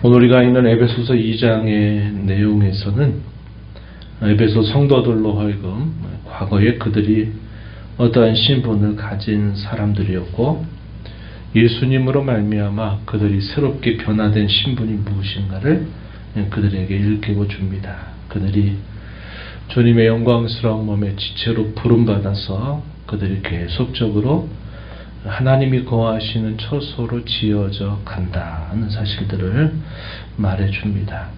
오늘 우리가 읽는 에베소서 2장의 내용에서는 에베소 성도들로 하여금 과거에 그들이 어떠한 신분을 가진 사람들이었고 예수님으로 말미암아 그들이 새롭게 변화된 신분이 무엇인가를 그들에게 일깨워 줍니다. 그들이 주님의 영광스러운 몸의 지체로 부름받아서 그들이 계속적으로 하나님이 거하시는 처소로 지어져 간다는 사실들을 말해줍니다.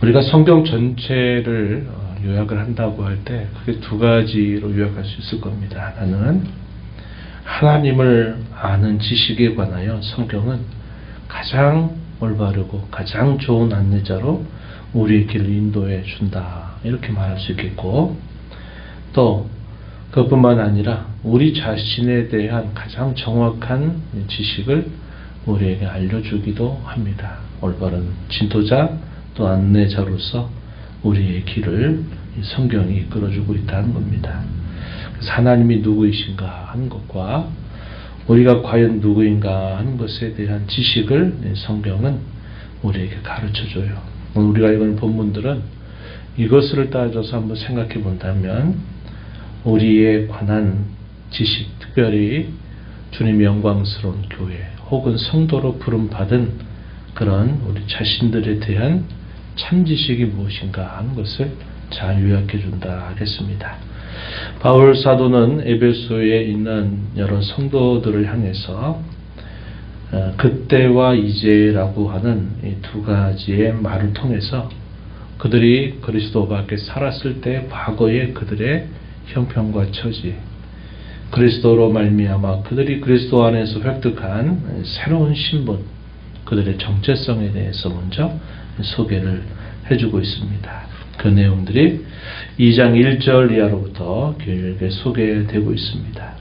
우리가 성경 전체를 요약을 한다고 할 때 크게 두 가지로 요약할 수 있을 겁니다. 하나는 하나님을 아는 지식에 관하여 성경은 가장 올바르고 가장 좋은 안내자로 우리의 길을 인도해 준다, 이렇게 말할 수 있겠고, 또 그것뿐만 아니라 우리 자신에 대한 가장 정확한 지식을 우리에게 알려주기도 합니다. 올바른 진도자 또 안내자로서 우리의 길을 성경이 이끌어주고 있다는 겁니다. 그래서 하나님이 누구이신가 하는 것과 우리가 과연 누구인가 하는 것에 대한 지식을 성경은 우리에게 가르쳐줘요. 오늘 우리가 읽은 본문들은 이것을 따져서 한번 생각해 본다면 우리에 관한 지식, 특별히 주님의 영광스러운 교회 혹은 성도로 부름받은 그런 우리 자신들에 대한 참지식이 무엇인가 하는 것을 잘 요약해 준다 하겠습니다. 바울 사도는 에베소에 있는 여러 성도들을 향해서 그때와 이제라고 하는 이 두 가지의 말을 통해서 그들이 그리스도 밖에 살았을 때 과거의 그들의 형편과 처지, 그리스도로 말미암아 그들이 그리스도 안에서 획득한 새로운 신분, 그들의 정체성에 대해서 먼저 소개를 해주고 있습니다. 그 내용들이 2장 1절 이하로부터 길게 소개되고 있습니다.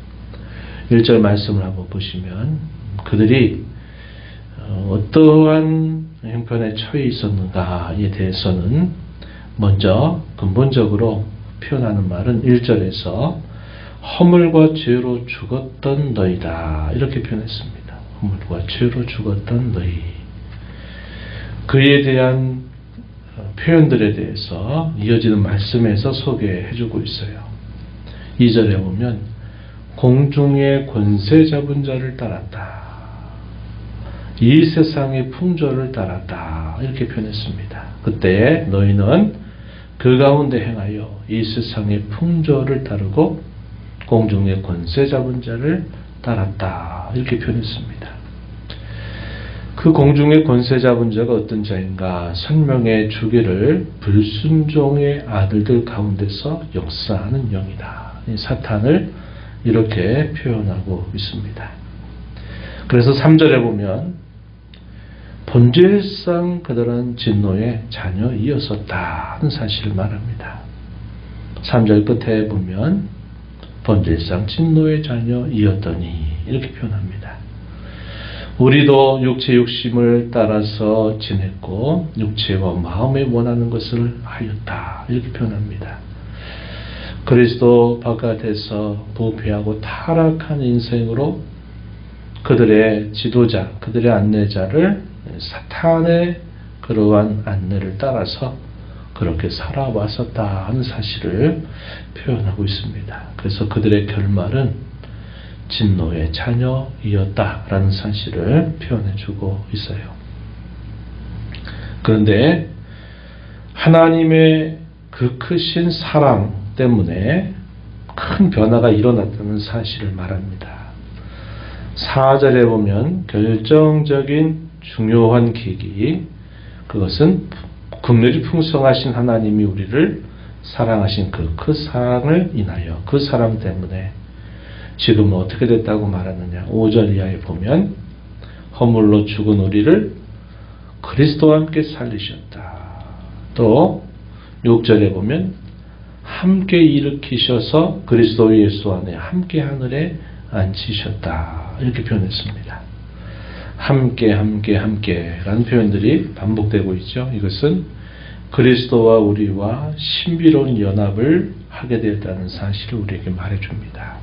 1절 말씀을 한번 보시면 그들이 어떠한 형편에 처해 있었는가에 대해서는 먼저 근본적으로 표현하는 말은 1절에서 허물과 죄로 죽었던 너희다, 이렇게 표현했습니다. 허물과 죄로 죽었던 너희. 그에 대한 표현들에 대해서 이어지는 말씀에서 소개해주고 있어요. 2절에 보면 공중의 권세 잡은 자를 따랐다, 이 세상의 풍조를 따랐다, 이렇게 표현했습니다. 그때 너희는 그 가운데 행하여 이 세상의 풍조를 따르고 공중의 권세 잡은 자를 따랐다, 이렇게 표현했습니다. 그 공중의 권세 잡은 자가 어떤 자인가 설명해 주기를 불순종의 아들들 가운데서 역사하는 영이다, 사탄을 이렇게 표현하고 있습니다. 그래서 3절에 보면 본질상 그들은 진노의 자녀이었었다는 사실을 말합니다. 3절 끝에 보면 본질상 진노의 자녀이었더니, 이렇게 표현합니다. 우리도 육체 욕심을 따라서 지냈고 육체와 마음에 원하는 것을 하였다, 이렇게 표현합니다. 그리스도 바깥에서 부패하고 타락한 인생으로 그들의 지도자, 그들의 안내자를 사탄의 그러한 안내를 따라서 그렇게 살아왔었다 하는 사실을 표현하고 있습니다. 그래서 그들의 결말은 진노의 자녀이었다라는 사실을 표현해주고 있어요. 그런데 하나님의 그 크신 사랑 때문에 큰 변화가 일어났다는 사실을 말합니다. 4절에 보면 결정적인 중요한 계기, 그것은 긍휼이 풍성하신 하나님이 우리를 사랑하신 그 사랑을 인하여, 그 사랑 때문에 지금은 어떻게 됐다고 말하느냐. 5절 이하에 보면 허물로 죽은 우리를 그리스도와 함께 살리셨다. 또 6절에 보면 함께 일으키셔서 그리스도 예수 안에 함께 하늘에 앉히셨다, 이렇게 표현했습니다. 함께 라는 표현들이 반복되고 있죠. 이것은 그리스도와 우리와 신비로운 연합을 하게 되었다는 사실을 우리에게 말해줍니다.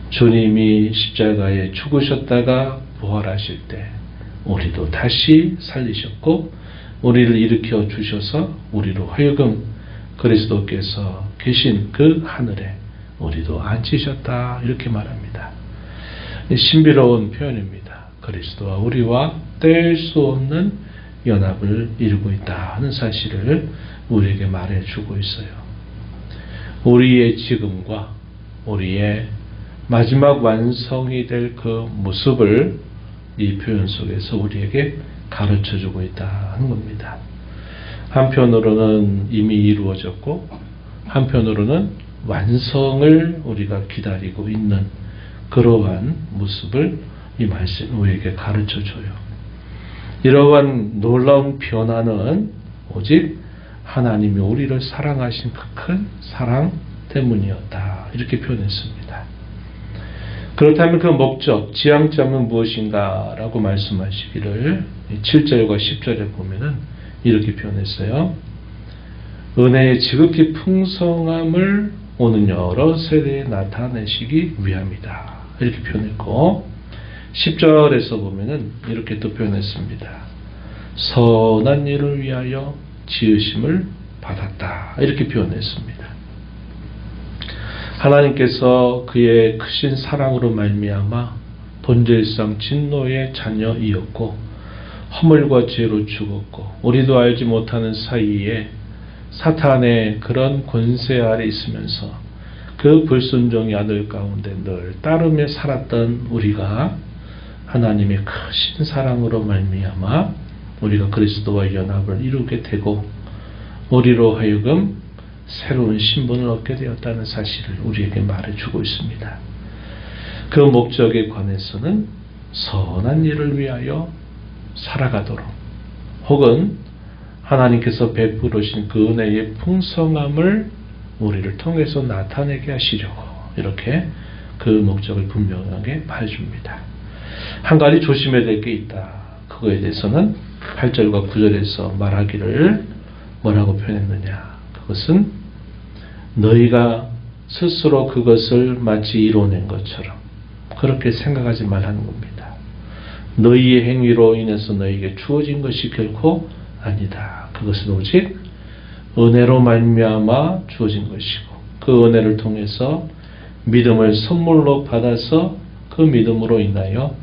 주님이 십자가에 죽으셨다가 부활하실 때 우리도 다시 살리셨고 우리를 일으켜 주셔서 우리로 하여금 그리스도께서 계신 그 하늘에 우리도 앉히셨다 이렇게 말합니다. 신비로운 표현입니다. 그리스도와 우리와 뗄 수 없는 연합을 이루고 있다 하는 사실을 우리에게 말해주고 있어요. 우리의 지금과 우리의 마지막 완성이 될 그 모습을 이 표현 속에서 우리에게 가르쳐주고 있다 하는 겁니다. 한편으로는 이미 이루어졌고 한편으로는 완성을 우리가 기다리고 있는 그러한 모습을 이 말씀 우리에게 가르쳐줘요. 이러한 놀라운 변화는 오직 하나님이 우리를 사랑하신 그 큰 사랑 때문이었다 이렇게 표현했습니다. 그렇다면 그 목적, 지향점은 무엇인가 라고 말씀하시기를 7절과 10절에 보면은 이렇게 표현했어요. 은혜의 지극히 풍성함을 오는 여러 세대에 나타내시기 위함이다 이렇게 표현했고 10절에서 보면은 이렇게 또 표현했습니다. 선한 일을 위하여 지으심을 받았다 이렇게 표현했습니다. 하나님께서 그의 크신 사랑으로 말미암아 본질상 진노의 자녀이었고 허물과 죄로 죽었고 우리도 알지 못하는 사이에 사탄의 그런 권세 아래 있으면서 그 불순종의 아들 가운데 늘 따르며 살았던 우리가 하나님의 크신 사랑으로 말미암아 우리가 그리스도와 연합을 이루게 되고 우리로 하여금 새로운 신분을 얻게 되었다는 사실을 우리에게 말해주고 있습니다. 그 목적에 관해서는 선한 일을 위하여 살아가도록 혹은 하나님께서 베푸르신 그 은혜의 풍성함을 우리를 통해서 나타내게 하시려고 이렇게 그 목적을 분명하게 말해줍니다. 한 가지 조심해야 될 게 있다. 그거에 대해서는 8절과 9절에서 말하기를 뭐라고 표현했느냐. 그것은 너희가 스스로 그것을 마치 이뤄낸 것처럼 그렇게 생각하지 말라는 겁니다. 너희의 행위로 인해서 너희에게 주어진 것이 결코 아니다. 그것은 오직 은혜로 말미암아 주어진 것이고 그 은혜를 통해서 믿음을 선물로 받아서 그 믿음으로 인하여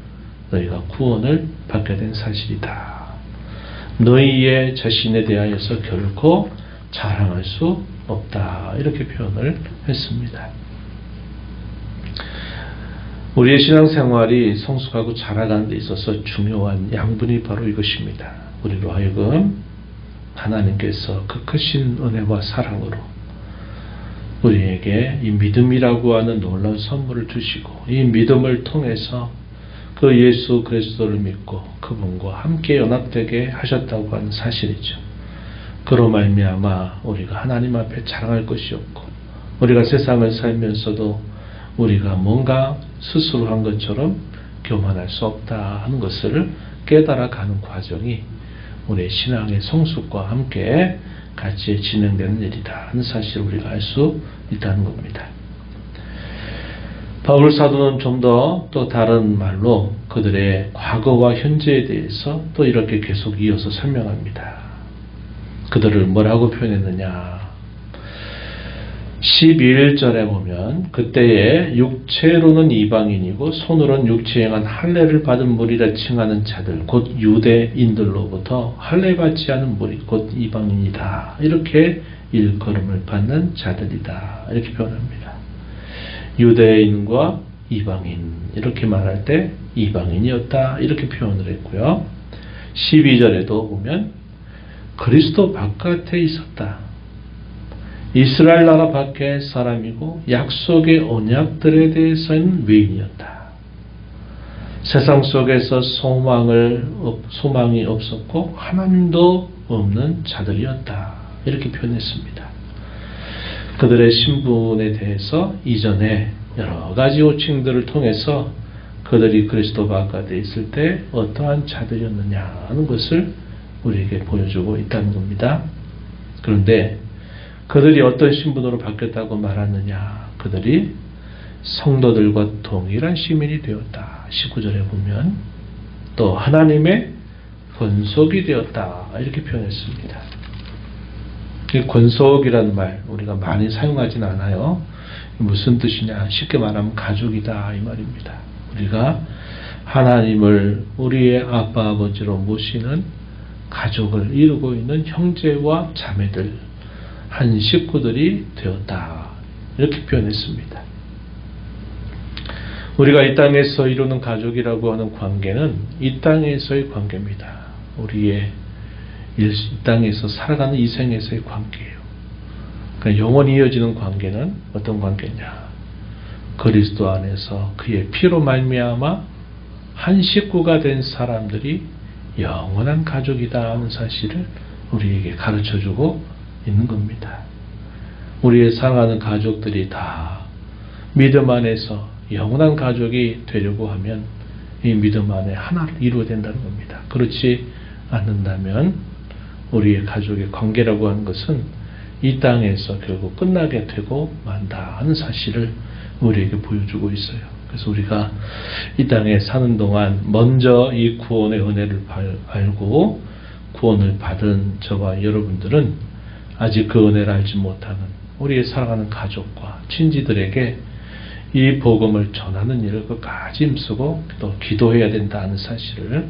너희가 구원을 받게 된 사실이다. 너희의 자신에 대하여서 결코 자랑할 수 없다. 이렇게 표현을 했습니다. 우리의 신앙생활이 성숙하고 자라가는 데 있어서 중요한 양분이 바로 이것입니다. 우리로 하여금 하나님께서 그 크신 은혜와 사랑으로 우리에게 이 믿음이라고 하는 놀라운 선물을 주시고 이 믿음을 통해서 그 예수 그리스도를 믿고 그분과 함께 연합되게 하셨다고 하는 사실이죠. 그로 말미암아 우리가 하나님 앞에 자랑할 것이 없고 우리가 세상을 살면서도 우리가 뭔가 스스로 한 것처럼 교만할 수 없다 하는 것을 깨달아가는 과정이 우리의 신앙의 성숙과 함께 같이 진행되는 일이다 하는 사실을 우리가 알 수 있다는 겁니다. 바울 사도는 좀 더 또 다른 말로 그들의 과거와 현재에 대해서 또 이렇게 계속 이어서 설명합니다. 그들을 뭐라고 표현했느냐. 11절에 보면 그때에 육체로는 이방인이고 손으로는 육체 행한 할례를 받은 무리라 칭하는 자들 곧 유대인들로부터 할례받지 않은 무리 곧 이방인이다. 이렇게 일컬음을 받는 자들이다. 이렇게 표현합니다. 유대인과 이방인 이렇게 말할 때 이방인이었다. 이렇게 표현을 했고요. 12절에도 보면 그리스도 바깥에 있었다. 이스라엘 나라 밖의 사람이고 약속의 언약들에 대해서는 외인이었다. 세상 속에서 소망이 없었고 하나님도 없는 자들이었다. 이렇게 표현했습니다. 그들의 신분에 대해서 이전에 여러 가지 호칭들을 통해서 그들이 그리스도 바깥에 있을 때 어떠한 자들이었느냐 하는 것을 우리에게 보여주고 있다는 겁니다. 그런데 그들이 어떤 신분으로 바뀌었다고 말하느냐. 그들이 성도들과 동일한 시민이 되었다. 19절에 보면 또 하나님의 권속이 되었다. 이렇게 표현했습니다. 이 권속이라는 말 우리가 많이 사용하진 않아요. 무슨 뜻이냐? 쉽게 말하면 가족이다 이 말입니다. 우리가 하나님을 우리의 아빠 아버지로 모시는 가족을 이루고 있는 형제와 자매들, 한 식구들이 되었다. 이렇게 표현했습니다. 우리가 이 땅에서 이루는 가족이라고 하는 관계는 이 땅에서의 관계입니다. 우리의 이 땅에서 살아가는 이 생에서의 관계예요. 그러니까 영원히 이어지는 관계는 어떤 관계냐? 그리스도 안에서 그의 피로 말미암아 한 식구가 된 사람들이 영원한 가족이다 하는 사실을 우리에게 가르쳐주고 있는 겁니다. 우리의 사랑하는 가족들이 다 믿음 안에서 영원한 가족이 되려고 하면 이 믿음 안에 하나를 이루어야 된다는 겁니다. 그렇지 않는다면 우리의 가족의 관계라고 하는 것은 이 땅에서 결국 끝나게 되고 만다 하는 사실을 우리에게 보여주고 있어요. 그래서 우리가 이 땅에 사는 동안 먼저 이 구원의 은혜를 알고 구원을 받은 저와 여러분들은 아직 그 은혜를 알지 못하는 우리의 사랑하는 가족과 친지들에게 이 복음을 전하는 일을 끝까지 힘쓰고 또 기도해야 된다는 사실을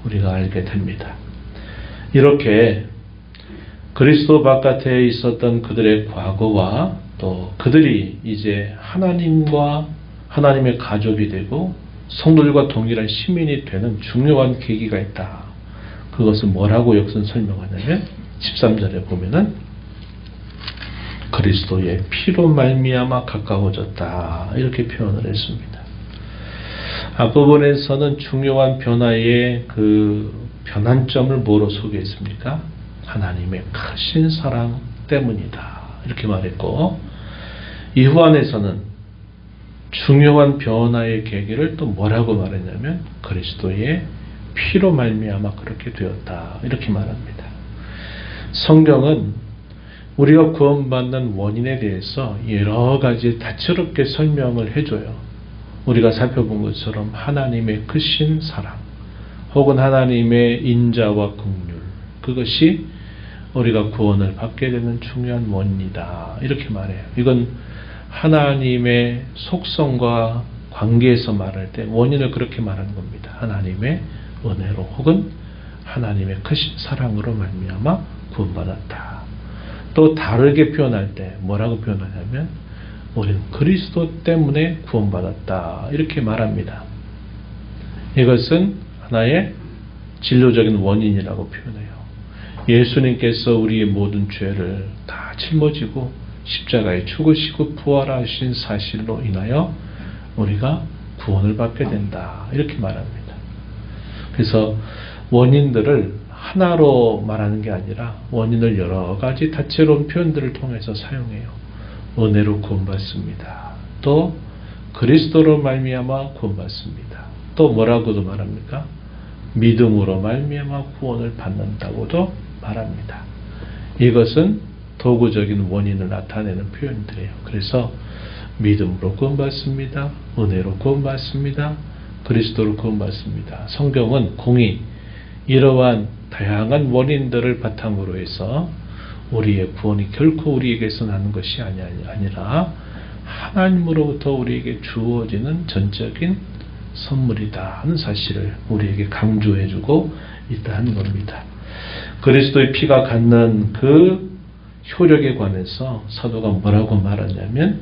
우리가 알게 됩니다. 이렇게 그리스도 바깥에 있었던 그들의 과거와 또 그들이 이제 하나님과 하나님의 가족이 되고 성도들과 동일한 시민이 되는 중요한 계기가 있다. 그것을 뭐라고 역선 설명하냐면 13절에 보면은 그리스도의 피로 말미암아 가까워졌다. 이렇게 표현을 했습니다. 앞부분에서는 중요한 변화의 그 변환점을 뭐로 소개했습니까? 하나님의 크신 사랑 때문이다. 이렇게 말했고, 이후 안에서는 중요한 변화의 계기를 또 뭐라고 말했냐면 그리스도의 피로 말미암아 그렇게 되었다. 이렇게 말합니다. 성경은 우리가 구원받는 원인에 대해서 여러 가지 다채롭게 설명을 해줘요. 우리가 살펴본 것처럼 하나님의 크신 사랑 혹은 하나님의 인자와 긍휼, 그것이 우리가 구원을 받게 되는 중요한 원인이다. 이렇게 말해요. 이건 하나님의 속성과 관계에서 말할 때 원인을 그렇게 말하는 겁니다. 하나님의 은혜로 혹은 하나님의 크신 사랑으로 말미암아 구원받았다. 또 다르게 표현할 때 뭐라고 표현하냐면 우리는 그리스도 때문에 구원받았다. 이렇게 말합니다. 이것은 하나의 진료적인 원인이라고 표현해요. 예수님께서 우리의 모든 죄를 다 짊어지고 십자가에 죽으시고 부활하신 사실로 인하여 우리가 구원을 받게 된다. 이렇게 말합니다. 그래서 원인들을 하나로 말하는 게 아니라 원인을 여러 가지 다채로운 표현들을 통해서 사용해요. 은혜로 구원받습니다. 또 그리스도로 말미암아 구원받습니다. 또 뭐라고도 말합니까? 믿음으로 말미암아 구원을 받는다고도 말합니다. 이것은 도구적인 원인을 나타내는 표현들이에요. 그래서 믿음으로 구원받습니다. 은혜로 구원받습니다. 그리스도로 구원받습니다. 성경은 공히 이러한 다양한 원인들을 바탕으로 해서 우리의 구원이 결코 우리에게서 나는 것이 아니라 하나님으로부터 우리에게 주어지는 전적인 선물이다 하는 사실을 우리에게 강조해주고 있다는 겁니다. 그리스도의 피가 갖는 그 효력에 관해서 사도가 뭐라고 말하냐면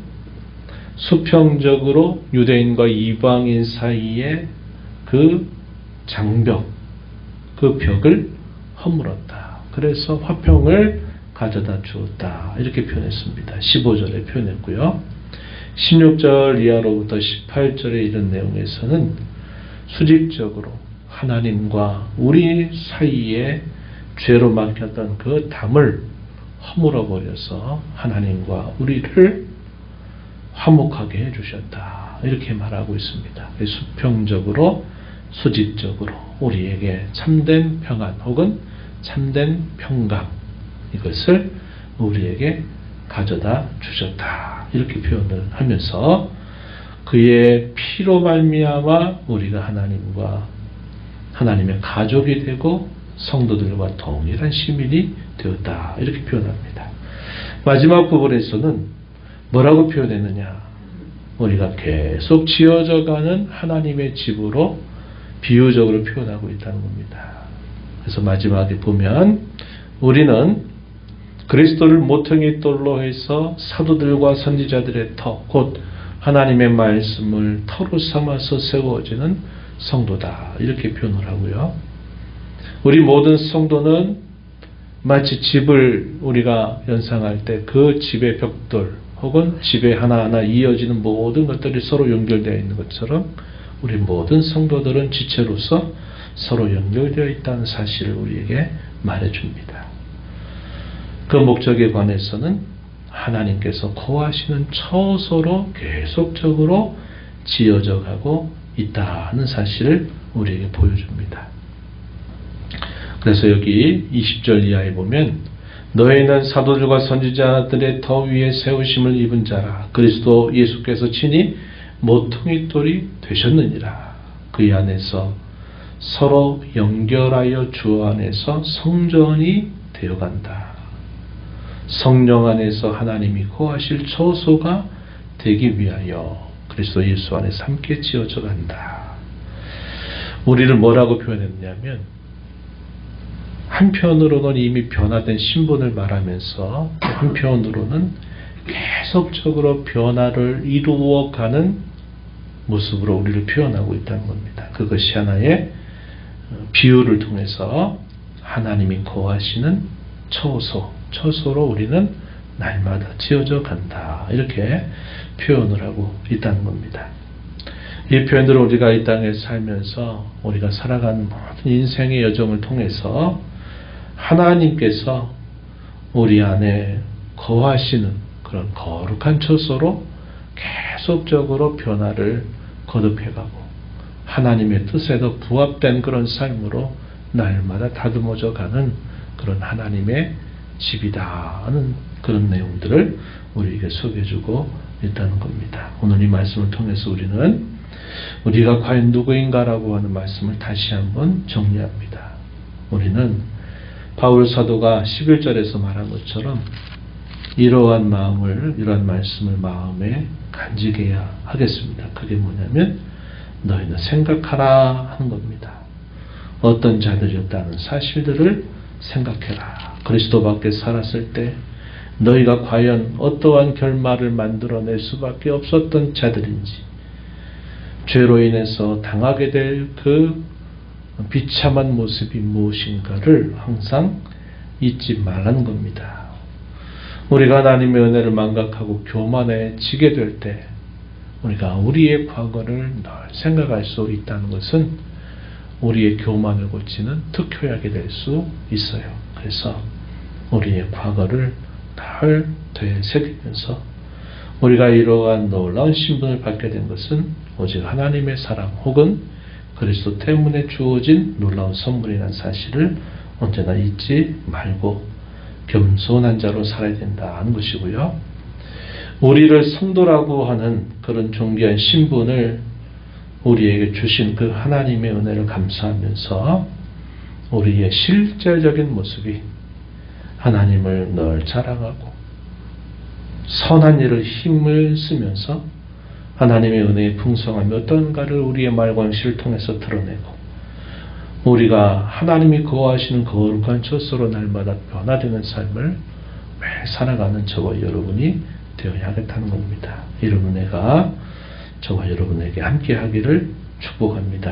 수평적으로 유대인과 이방인 사이에 그 장벽, 그 벽을 허물었다. 그래서 화평을 가져다 주었다. 이렇게 표현했습니다. 15절에 표현했고요. 16절 이하로부터 18절에 이런 내용에서는 수직적으로 하나님과 우리 사이에 죄로 막혔던 그 담을 허물어버려서 하나님과 우리를 화목하게 해주셨다. 이렇게 말하고 있습니다. 수평적으로 수직적으로 우리에게 참된 평안 혹은 참된 평강, 이것을 우리에게 가져다 주셨다. 이렇게 표현을 하면서 그의 피로 말미암아 우리가 하나님과 하나님의 가족이 되고 성도들과 동일한 시민이 되었다. 이렇게 표현합니다. 마지막 부분에서는 뭐라고 표현했느냐? 우리가 계속 지어져가는 하나님의 집으로 비유적으로 표현하고 있다는 겁니다. 그래서 마지막에 보면 우리는 그리스도를 모퉁이 돌로 해서 사도들과 선지자들의 터, 곧 하나님의 말씀을 터로 삼아서 세워지는 성도다. 이렇게 표현을 하고요. 우리 모든 성도는 마치 집을 우리가 연상할 때 그 집의 벽돌 혹은 집에 하나하나 이어지는 모든 것들이 서로 연결되어 있는 것처럼 우리 모든 성도들은 지체로서 서로 연결되어 있다는 사실을 우리에게 말해줍니다. 그 목적에 관해서는 하나님께서 거하시는 처소로 계속적으로 지어져 가고 있다는 사실을 우리에게 보여줍니다. 그래서 여기 20절 이하에 보면 너희는 사도들과 선지자들의 더 위에 세우심을 입은 자라. 그리스도 예수께서 친히 모퉁이 돌이 되셨느니라. 그의 안에서 서로 연결하여 주 안에서 성전이 되어간다. 성령 안에서 하나님이 거하실 처소가 되기 위하여 그리스도 예수 안에서 함께 지어져 간다. 우리를 뭐라고 표현했냐면 한편으로는 이미 변화된 신분을 말하면서 한편으로는 계속적으로 변화를 이루어가는 모습으로 우리를 표현하고 있다는 겁니다. 그것이 하나의 비유를 통해서 하나님이 거하시는 처소로 우리는 날마다 지어져 간다. 이렇게 표현을 하고 있다는 겁니다. 이 표현들을 우리가 이 땅에 살면서 우리가 살아가는 모든 인생의 여정을 통해서 하나님께서 우리 안에 거하시는 그런 거룩한 처소로 계속적으로 변화를 거듭해가고 하나님의 뜻에 더 부합된 그런 삶으로 날마다 다듬어져 가는 그런 하나님의 집이다 하는 그런 내용들을 우리에게 소개해주고 있다는 겁니다. 오늘 이 말씀을 통해서 우리가 과연 누구인가라고 하는 말씀을 다시 한번 정리합니다. 우리는 바울 사도가 11절에서 말한 것처럼 이러한 말씀을 마음에 간직해야 하겠습니다. 그게 뭐냐면 너희는 생각하라 하는 겁니다. 어떤 자들이었다는 사실들을 생각해라. 그리스도 밖에 살았을 때 너희가 과연 어떠한 결말을 만들어낼 수밖에 없었던 자들인지, 죄로 인해서 당하게 될 그 비참한 모습이 무엇인가를 항상 잊지 말라는 겁니다. 우리가 하나님의 은혜를 망각하고 교만해지게 될 때 우리가 우리의 과거를 늘 생각할 수 있다는 것은 우리의 교만을 고치는 특효약이 될 수 있어요. 그래서 우리의 과거를 늘 되새기면서 우리가 이러한 놀라운 신분을 받게 된 것은 오직 하나님의 사랑 혹은 그리스도 때문에 주어진 놀라운 선물이라는 사실을 언제나 잊지 말고 겸손한 자로 살아야 된다는 것이고요. 우리를 성도라고 하는 그런 존귀한 신분을 우리에게 주신 그 하나님의 은혜를 감사하면서 우리의 실제적인 모습이 하나님을 늘 자랑하고 선한 일을 힘을 쓰면서 하나님의 은혜의 풍성함이 어떤가를 우리의 말광실을 통해서 드러내고 우리가 하나님이 거하시는 거룩한 처소로 날마다 변화되는 삶을 매일 살아가는 저와 여러분이 되어야 하겠다는 겁니다. 이런 은혜가 저와 여러분에게 함께 하기를 축복합니다.